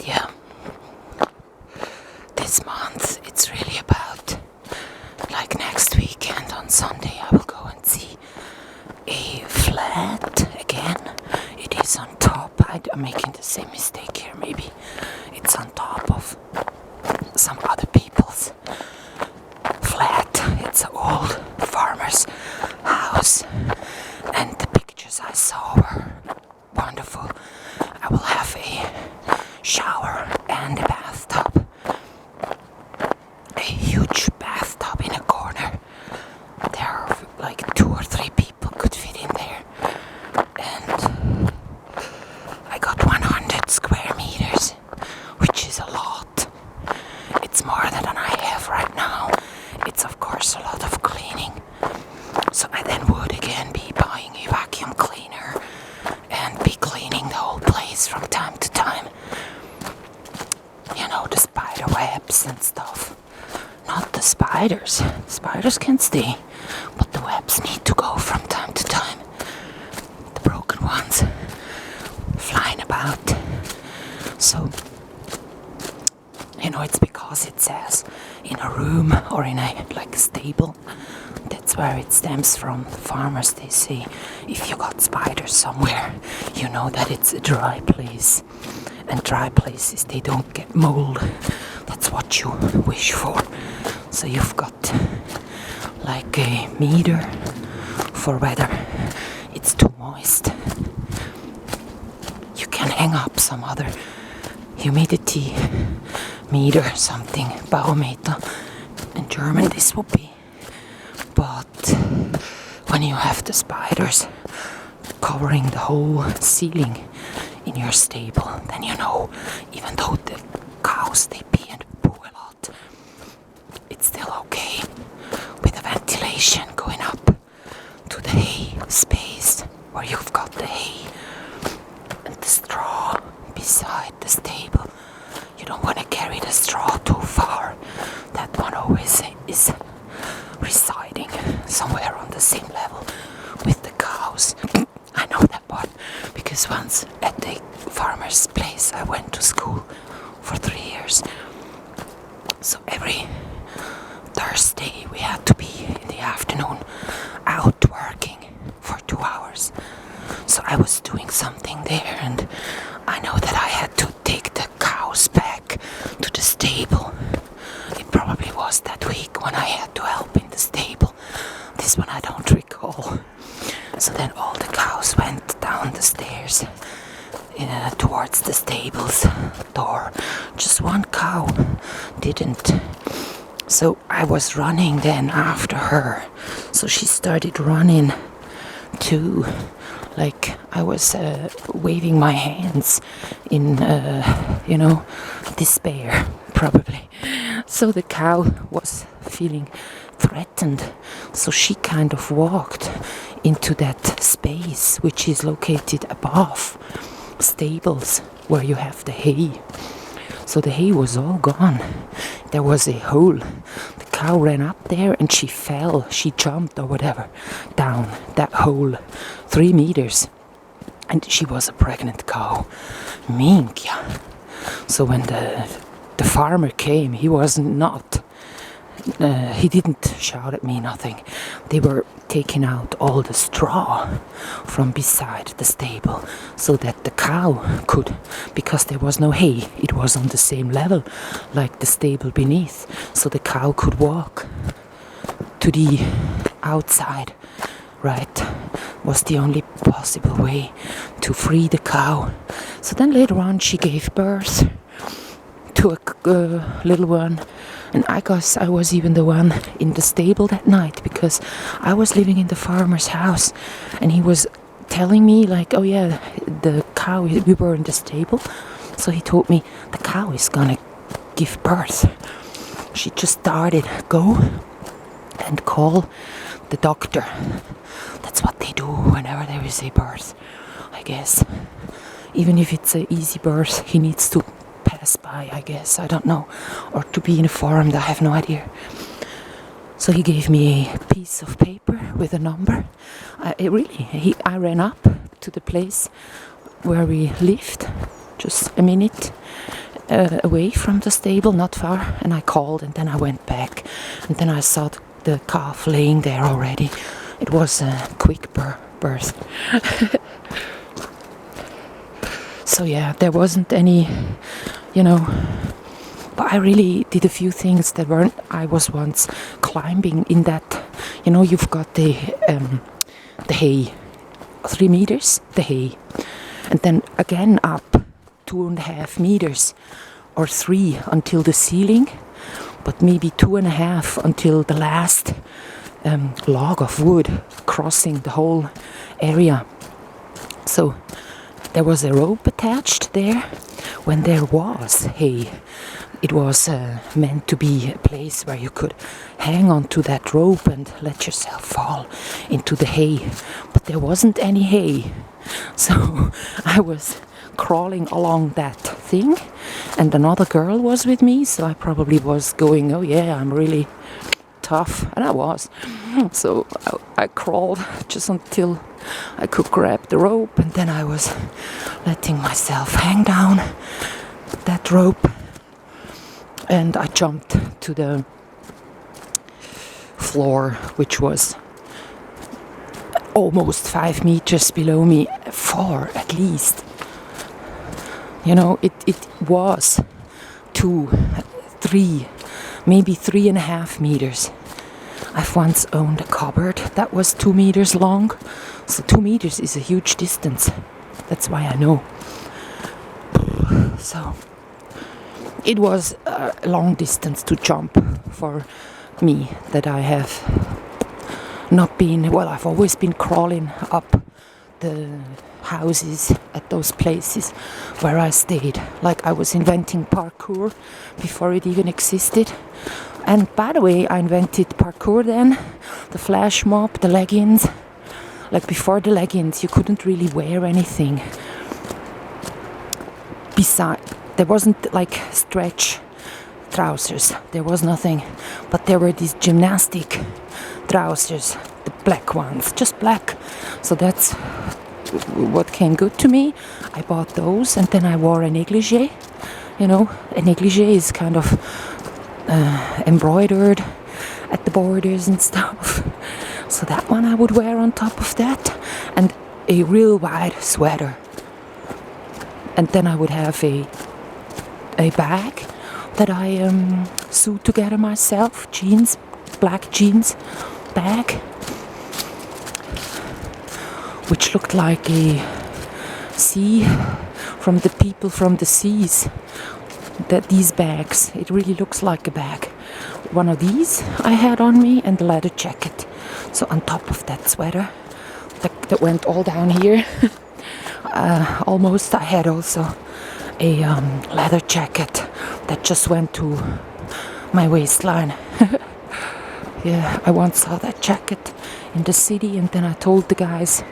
Yeah, this month it's really about, like next weekend on Sunday I will go and see a flat again. It is on top. I'm making the same mistake here, maybe. It's on top of some other people's flat. It's an old farmer's house, and the pictures I saw were wonderful. I will have a shower and a bathtub. A huge bathtub in a corner. There are like 2 or 3 people could fit in there. And I got 100 square meters, which is a lot. It's more than I have right now. It's of course a lot of cleaning. So I then would again be buying a vacuum cleaner and be cleaning the whole place from time to time. You know, the spider webs and stuff. Not the spiders. Spiders can stay, but the webs need to go from time to time. The broken ones flying about. So, you know, it's because it says in a room or in a like stable. That's where it stems from. The farmers, they say, if you got spiders somewhere, you know that it's a dry place. And dry places, they don't get mold. That's what you wish for. So you've got like a meter for whether it's too moist. You can hang up some other humidity meter, something, barometer. In German this would be. But when you have the spiders covering the whole ceiling in your stable, then you know, even though the cows, they pee and poo a lot, it's still okay with the ventilation going up to the hay space where you've got the hay and the straw beside the stable. You don't want to carry the straw too far. That one always is residing somewhere on the same level with the cows. I know that one because once at the farmer's place I went to school for 3 years. So every Thursday we had to be in the afternoon out working for 2 hours. So I was doing something there, and I know that I had to take the cows back to the stable. It probably was that week when I had to help in the stable. This one I don't recall. So then all the cows went down the stairs towards the stable's door. Just one cow didn't. So I was running then after her. So she started running too. Like I was waving my hands in, despair, probably. So the cow was feeling threatened. So she kind of walked into that space which is located above stables where you have the hay. So the hay was all gone. There was a hole. The cow ran up there and she fell. She jumped or whatever down that hole 3 meters. And she was a pregnant cow. Mink, yeah. So when the farmer came, he was not. He didn't shout at me, nothing. They were taking out all the straw from beside the stable so that the cow could, because there was no hay, it was on the same level like the stable beneath, so the cow could walk to the outside, right? Was the only possible way to free the cow. So then later on she gave birth to a little one. And I guess I was even the one in the stable that night because I was living in the farmer's house and he was telling me like, oh yeah, the cow, we were in the stable. So he told me the cow is gonna give birth. She just started, go and call the doctor. That's what they do whenever there is a birth, I guess. Even if it's an easy birth, he needs to pass by, I guess, I don't know, or to be informed, I have no idea. So he gave me a piece of paper with a number. I ran up to the place where we lived, just a minute, away from the stable, not far, and I called, and then I went back, and then I saw the calf laying there already. It was a quick birth. So yeah, there wasn't any, but I really did a few things that weren't. I was once climbing in that, you've got the hay, 3 meters, the hay, and then again up 2.5 meters or 3 until the ceiling, but maybe 2.5 until the last log of wood crossing the whole area. So there was a rope attached there. When there was hay, it was meant to be a place where you could hang onto that rope and let yourself fall into the hay. But there wasn't any hay. So I was crawling along that thing, and another girl was with me, so I probably was going, oh yeah, I'm really tough, and I was. So I crawled just until I could grab the rope, and then I was letting myself hang down that rope, and I jumped to the floor, which was almost 5 meters below me, 4 at least. It was 2, 3, maybe 3.5 meters. I've once owned a cupboard that was 2 meters long, so 2 meters is a huge distance. That's why I know. So it was a long distance to jump for me, that I have not been, well, I've always been crawling up the houses at those places where I stayed. Like I was inventing parkour before it even existed. And by the way, I invented parkour then, the flash mob, the leggings. Like before the leggings, you couldn't really wear anything. There wasn't like stretch trousers, there was nothing. But there were these gymnastic trousers, the black ones, just black. So that's what came good to me. I bought those, and then I wore a negligee. A negligee is kind of embroidered at the borders and stuff. So that one I would wear on top of that, and a real wide sweater. And then I would have a bag that I sewed together myself, black jeans bag, which looked like a sea from the people from the seas. That these bags, it really looks like a bag. One of these I had on me, and the leather jacket. So on top of that sweater that went all down here, almost, I had also a leather jacket that just went to my waistline. Yeah, I once saw that jacket in the city, and then I told the guys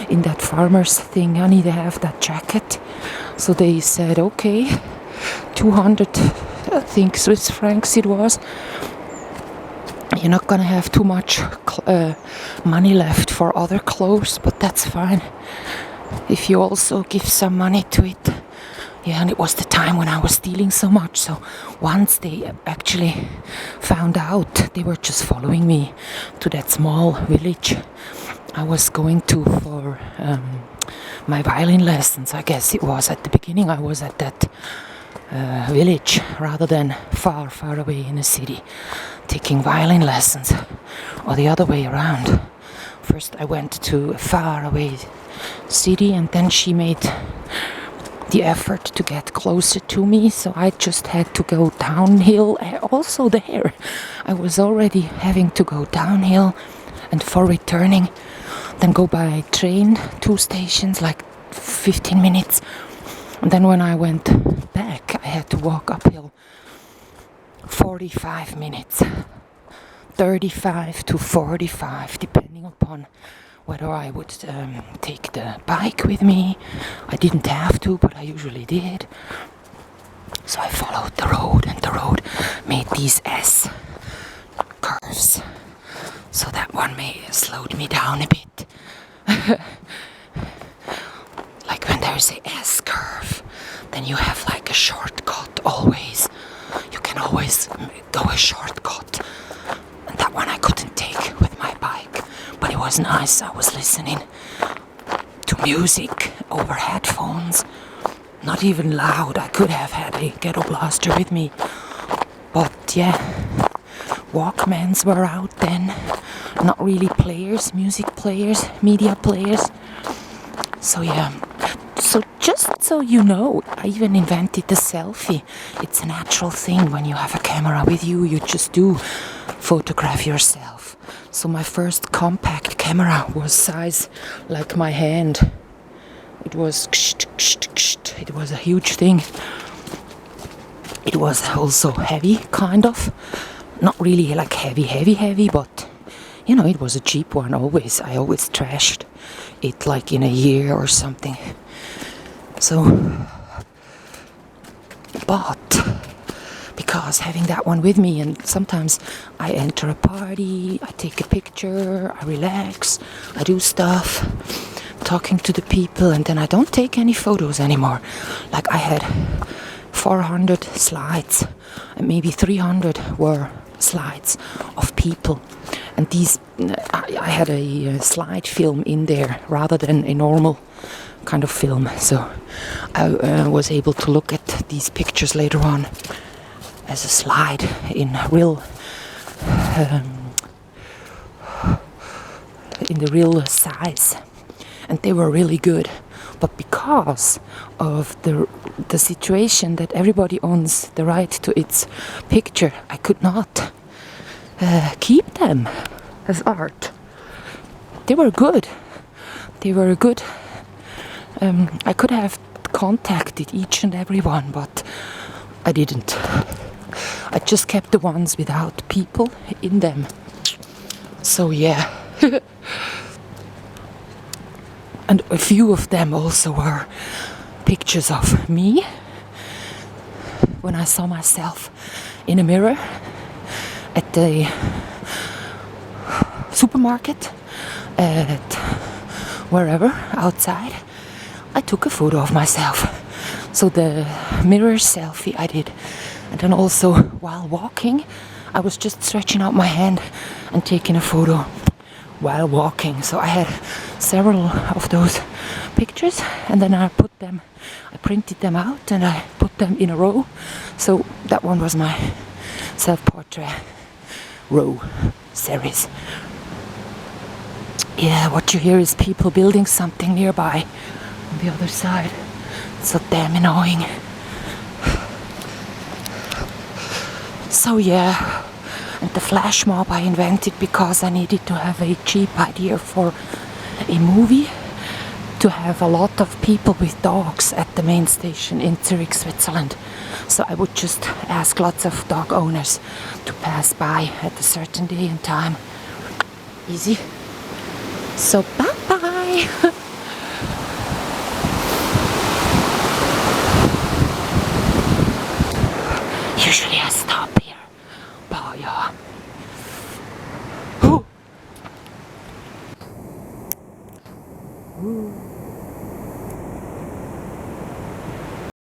in that farmer's thing, I need to have that jacket. So they said, okay, 200, I think, Swiss francs it was. You're not gonna have too much money left for other clothes, but that's fine if you also give some money to it. Yeah, and it was the time when I was stealing so much, so once they actually found out, they were just following me to that small village I was going to for my violin lessons. I guess it was at the beginning I was at that village rather than far away in a city taking violin lessons, or the other way around. First I went to a far away city, and then she made the effort to get closer to me, so I just had to go downhill. Also there I was already having to go downhill, and for returning then go by train 2 stations, like 15 minutes, and then when I went back I had to walk uphill 45 minutes, 35 to 45, depending upon whether I would take the bike with me. I didn't have to, but I usually did. So I followed the road, and the road made these S curves. So that one may have slowed me down a bit. Like when there's a S curve, then you have like a shortcut shortcut always. You can always go a shortcut. And that one I couldn't take with my bike. But it was nice. I was listening to music over headphones. Not even loud. I could have had a ghetto blaster with me. But yeah, Walkmans were out then. Not really players, music players, media players. So yeah. So just so you know, I even invented the selfie. It's a natural thing when you have a camera with you. You just do photograph yourself. So my first compact camera was size like my hand. It was a huge thing. It was also heavy, kind of. Not really like heavy, but you know, it was a cheap one always. I always trashed it like in a year or something. So, but because having that one with me, and sometimes I enter a party, I take a picture, I relax, I do stuff, talking to the people, and then I don't take any photos anymore. Like I had 400 slides, and maybe 300 were slides of people. And these, I had a slide film in there rather than a normal kind of film. So I was able to look at these pictures later on as a slide in real, in the real size. And they were really good. But because of the situation that everybody owns the right to its picture, I could not keep them as art. They were good. They were good. I could have contacted each and every one, but I didn't. I just kept the ones without people in them. So yeah. And a few of them also were pictures of me when I saw myself in a mirror at the supermarket, at wherever, outside. I took a photo of myself. So the mirror selfie I did. And then also while walking, I was just stretching out my hand and taking a photo while walking. So I had several of those pictures, and then I printed them out and I put them in a row. So that one was my self-portrait row series. Yeah, what you hear is people building something nearby on the other side. It's so damn annoying. So yeah, and the flash mob I invented because I needed to have a cheap idea for a movie, to have a lot of people with dogs at the main station in Zurich, Switzerland. So I would just ask lots of dog owners to pass by at a certain day and time. Easy. So bye-bye! Usually I